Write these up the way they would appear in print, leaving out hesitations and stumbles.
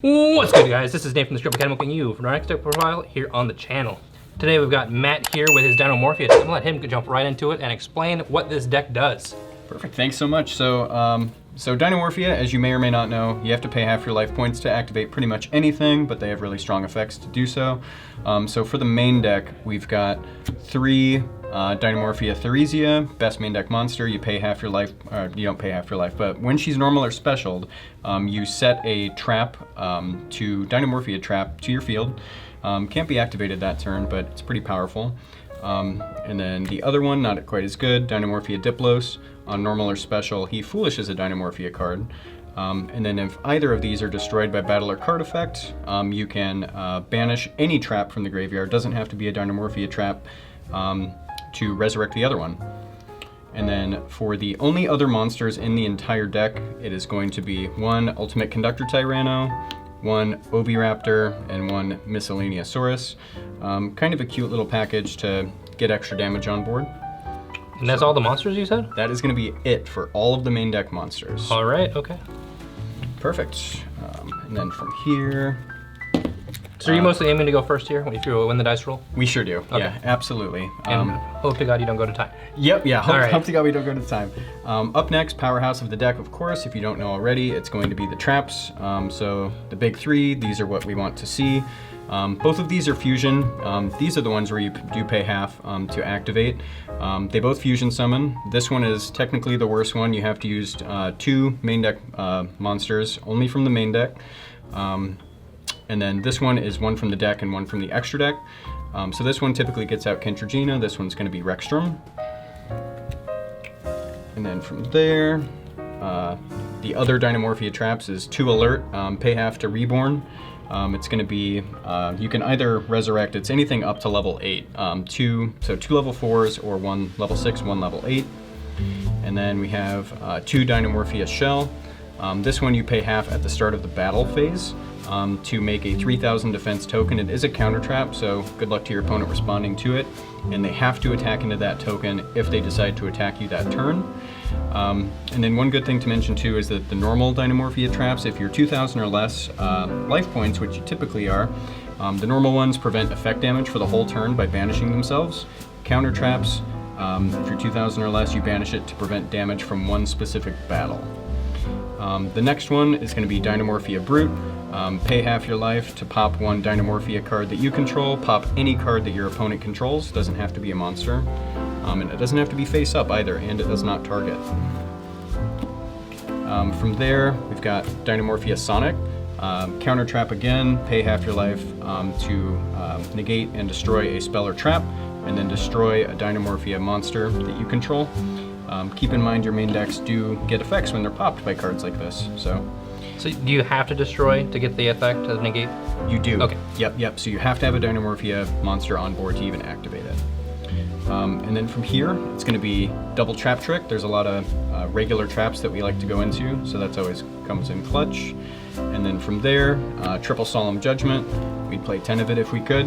What's good, guys? This is Dave from the Strip Academy with you from our next deck profile here on the channel. Today we've got Matt here with his Dinomorphia. I'm gonna let him jump right into it and explain what this deck does. Perfect, thanks so much. So Dinomorphia, as you may or may not know, you have to pay half your life points to activate pretty much anything, but they have really strong effects to do so. So for the main deck, we've got three Dinomorphia Theresia, best main deck monster. You pay half your life, you don't pay half your life, but when she's normal or specialed, you set a trap to Dinomorphia trap to your field. Can't be activated that turn, but it's pretty powerful. And then the other one, not quite as good, Dinomorphia Diplos. On normal or special, he Foolish is a Dinomorphia card. And then if either of these are destroyed by battle or card effect, you can banish any trap from the graveyard. Doesn't have to be a Dinomorphia trap to resurrect the other one. And then for the only other monsters in the entire deck, it is going to be one Ultimate Conductor Tyranno, one Oviraptor, and one Miscellaneousaurus. Kind of a cute little package to get extra damage on board. And that's all the monsters you said? That is going to be it for all of the main deck monsters. All right, okay. Perfect. And then from here... So are you mostly aiming to go first here if you win the dice roll? We sure do, okay. Yeah, absolutely. And hope to God you don't go to time. Yep, yeah, right. Hope to God we don't go to time. Up next, powerhouse of the deck, of course, if you don't know already, it's going to be the traps. So the big three, these are what we want to see. Both of these are fusion. These are the ones where you do pay half to activate. They both fusion summon. This one is technically the worst one. You have to use two main deck monsters, only from the main deck. And then this one is one from the deck and one from the extra deck. So this one typically gets out Kentragina. This one's going to be Rexstrom. And then from there, the other Dinomorphia traps is 2 alert, pay half to Reborn. It's going to be, you can either resurrect, it's anything up to level 8. So 2 level 4s or 1 level 6, 1 level 8. And then we have 2 Dinomorphia Shell. This one you pay half at the start of the battle phase to make a 3,000 defense token. It is a counter trap, so good luck to your opponent responding to it. And they have to attack into that token if they decide to attack you that turn. And then one good thing to mention too is that the normal Dinomorphia traps, if you're 2,000 or less life points, which you typically are, the normal ones prevent effect damage for the whole turn by banishing themselves. Counter traps, if you're 2,000 or less, you banish it to prevent damage from one specific battle. The next one is going to be Dinomorphia Brute. Pay half your life to pop one Dinomorphia card that you control. Pop any card that your opponent controls. Doesn't have to be a monster. And it doesn't have to be face up either, and it does not target. From there, we've got Dinomorphia Sonic. Counter trap again, pay half your life to negate and destroy a spell or trap, and then destroy a Dinomorphia monster that you control. Keep in mind your main decks do get effects when they're popped by cards like this. So do you have to destroy to get the effect to negate? You do. Okay. Yep. So you have to have a Dinomorphia monster on board to even activate it. And then from here, it's going to be double trap trick. There's a lot of regular traps that we like to go into, so that's always comes in clutch. And then from there, triple solemn judgment. We'd play 10 of it if we could.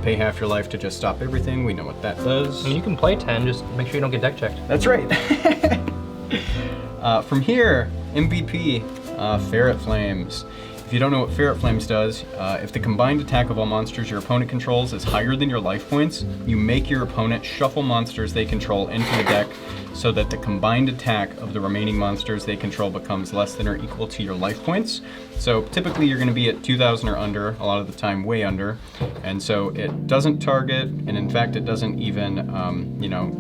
Pay half your life to just stop everything. We know what that does. I mean, you can play 10, just make sure you don't get deck checked. That's right. From here, MVP, Ferret Flames. If you don't know what Ferret Flames does, if the combined attack of all monsters your opponent controls is higher than your life points, you make your opponent shuffle monsters they control into the deck so that the combined attack of the remaining monsters they control becomes less than or equal to your life points. So typically you're going to be at 2,000 or under, a lot of the time way under, and so it doesn't target, and in fact it doesn't even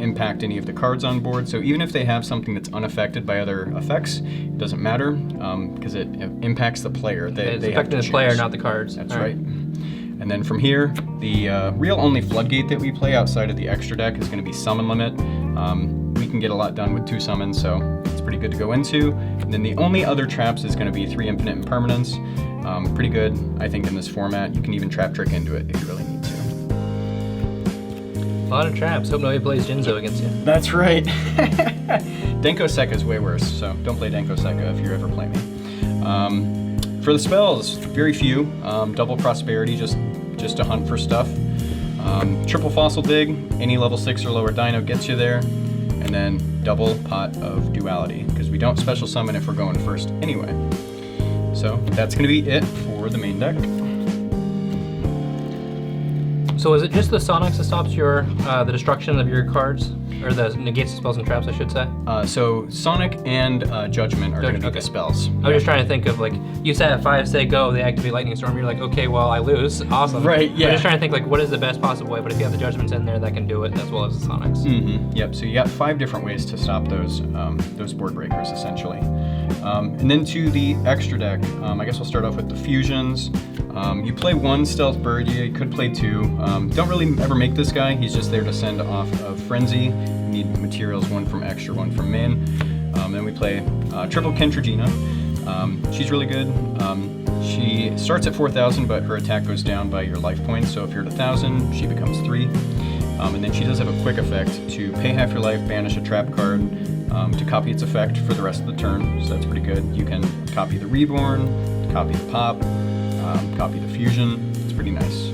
impact any of the cards on board. So even if they have something that's unaffected by other effects, it doesn't matter because it impacts the player. It's affecting the player, not the cards. That's right. And then from here, the real only floodgate that we play outside of the extra deck is going to be Summon Limit. We can get a lot done with 2 summons, so it's pretty good to go into. And then the only other traps is going to be 3 Infinite Impermanence. Pretty good, I think, in this format. You can even trap trick into it if you really need to. A lot of traps. Hope nobody plays Jinzo against you. That's right. Denko Sekka is way worse, so don't play Denko Sekka if you ever play me. For the spells, very few. Double Prosperity, just to hunt for stuff. Triple Fossil Dig, any level 6 or lower dino gets you there. And then double Pot of Duality, because we don't special summon if we're going first anyway. So that's going to be it for for the main deck. So is it just the Sonics that stops your the destruction of your cards, or the negates spells and traps, I should say? So Sonic and Judgment are going to be the spells. I was just trying to think of, like, you said at 5 say go, they activate Lightning Storm. You're like, okay, well I lose. Awesome. Right. Yeah. I'm just trying to think, like, what is the best possible way? But if you have the Judgments in there, that can do it, as well as the Sonics. Mm-hmm. Yep. So you got 5 different ways to stop those board breakers essentially. And then to the extra deck, I guess we'll start off with the fusions. You play 1 Stealth Bird. You could play 2. Don't really ever make this guy. He's just there to send off of Frenzy. You need materials, 1 from extra, 1 from main. Then we play triple Kentragina. She's really good. She starts at 4,000, but her attack goes down by your life points. So if you're at 1,000, she becomes 3. And then she does have a quick effect to pay half your life, banish a trap card, to copy its effect for the rest of the turn. So that's pretty good. You can copy the Reborn, copy the Pop, copy the Fusion. It's pretty nice.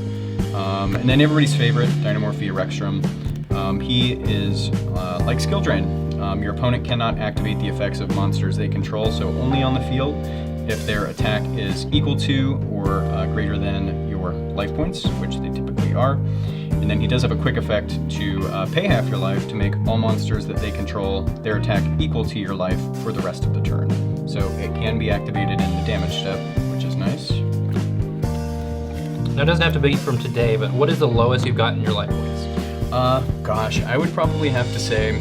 And then everybody's favorite, Dinomorphia Rextrum. He is like Skill Drain. Your opponent cannot activate the effects of monsters they control, so only on the field if their attack is equal to or greater than your life points, which they typically are. And then he does have a quick effect to pay half your life to make all monsters that they control their attack equal to your life for the rest of the turn. So it can be activated in the damage step, which is nice. Now, it doesn't have to be from today, but what is the lowest you've gotten your life points? Gosh, I would probably have to say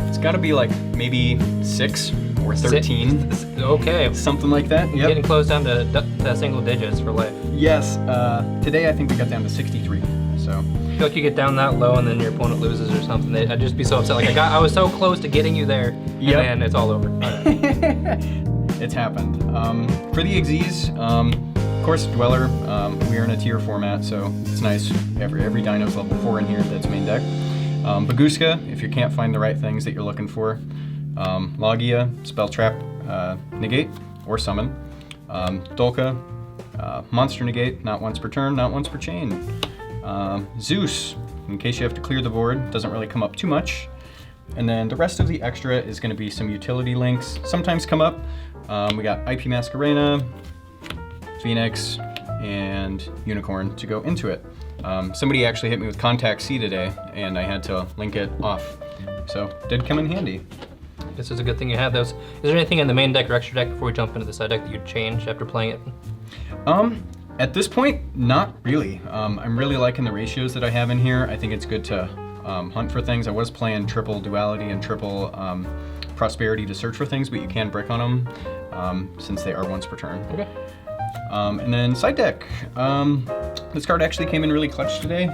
it's got to be like maybe 6 or 13. Okay. Something like that. Yep. Getting close down to single digits for life. Yes. Today I think we got down to 63. So. I feel like you get down that low and then your opponent loses or something. I'd just be so upset. Like I was so close to getting you there, and then it's all over. It's happened. For the XYZs, of course, Dweller. We are in a tier format, so it's nice. Every dino's level 4 in here. That's main deck. Baguska, if you can't find the right things that you're looking for. Logia, Spell Trap, Negate or Summon. Dolka, Monster Negate, not once per turn, not once per chain. Zeus, in case you have to clear the board, doesn't really come up too much. And then the rest of the extra is going to be some utility links. Sometimes come up. We got IP Masquerena, Phoenix, and Unicorn to go into it. Somebody actually hit me with Contact C today, and I had to link it off. So it did come in handy. This is a good thing you have those. Is there anything in the main deck or extra deck before we jump into the side deck that you'd change after playing it? At this point, not really. I'm really liking the ratios that I have in here. I think it's good to hunt for things. I was playing triple Duality and triple Prosperity to search for things, but you can brick on them since they are once per turn. Okay. And then side deck. This card actually came in really clutch today.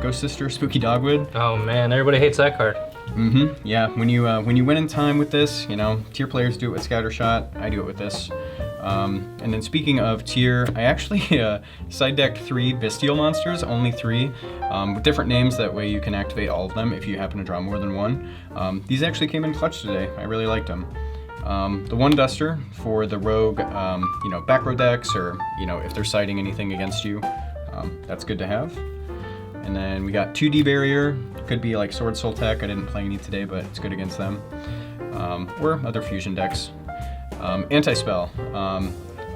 Ghost Sister, Spooky Dogwood. Oh man, everybody hates that card. Mm-hmm. Yeah. When you win in time with this, tier players do it with Scatter Shot. I do it with this. And then speaking of tier, I actually side decked 3 Bestial monsters, only 3, with different names. That way you can activate all of them if you happen to draw more than 1. These actually came in clutch today. I really liked them. The 1 Duster for the rogue, back row decks, or if they're siding anything against you, that's good to have. And then we got 2D Barrier. Could be like Sword Soul Tech. I didn't play any today, but it's good against them. Or other fusion decks. Anti-Spell.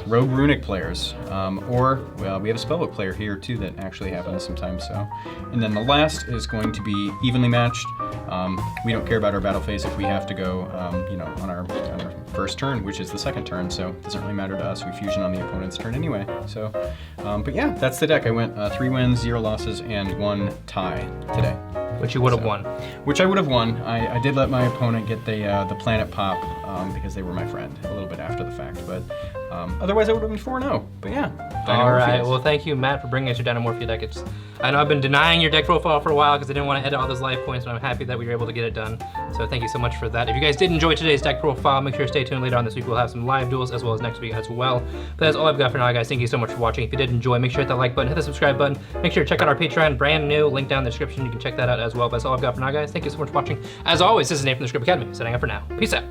Rogue Runic players, or we have a Spellbook player here too that actually happens sometimes. So, and then the last is going to be evenly matched. We don't care about our battle phase if we have to go, on our first turn, which is the second turn. So it doesn't really matter to us. We fusion on the opponent's turn anyway. So, but yeah, that's the deck. I went 3 wins, 0 losses, and 1 tie today. Which you would have won. Which I would have won. I did let my opponent get the Planet Pop because they were my friend a little bit after the fact, but otherwise I would have been 4-0. But yeah. All right. Well, thank you, Matt, for bringing us your Dinomorphia deck. I know I've been denying your deck profile for a while because I didn't want to edit all those life points, but I'm happy that we were able to get it done. So thank you so much for that. If you guys did enjoy today's deck profile, make sure to stay tuned. Later on this week we'll have some live duels as well as next week as well. But that's all I've got for now, guys. Thank you so much for watching. If you did enjoy, make sure to hit that like button, hit the subscribe button. Make sure to check out our Patreon, brand new, link down in the description. You can check that out as well. But that's all I've got for now, guys. Thank you so much for watching. As always, this is Nate from the Script Academy, setting up for now. Peace out.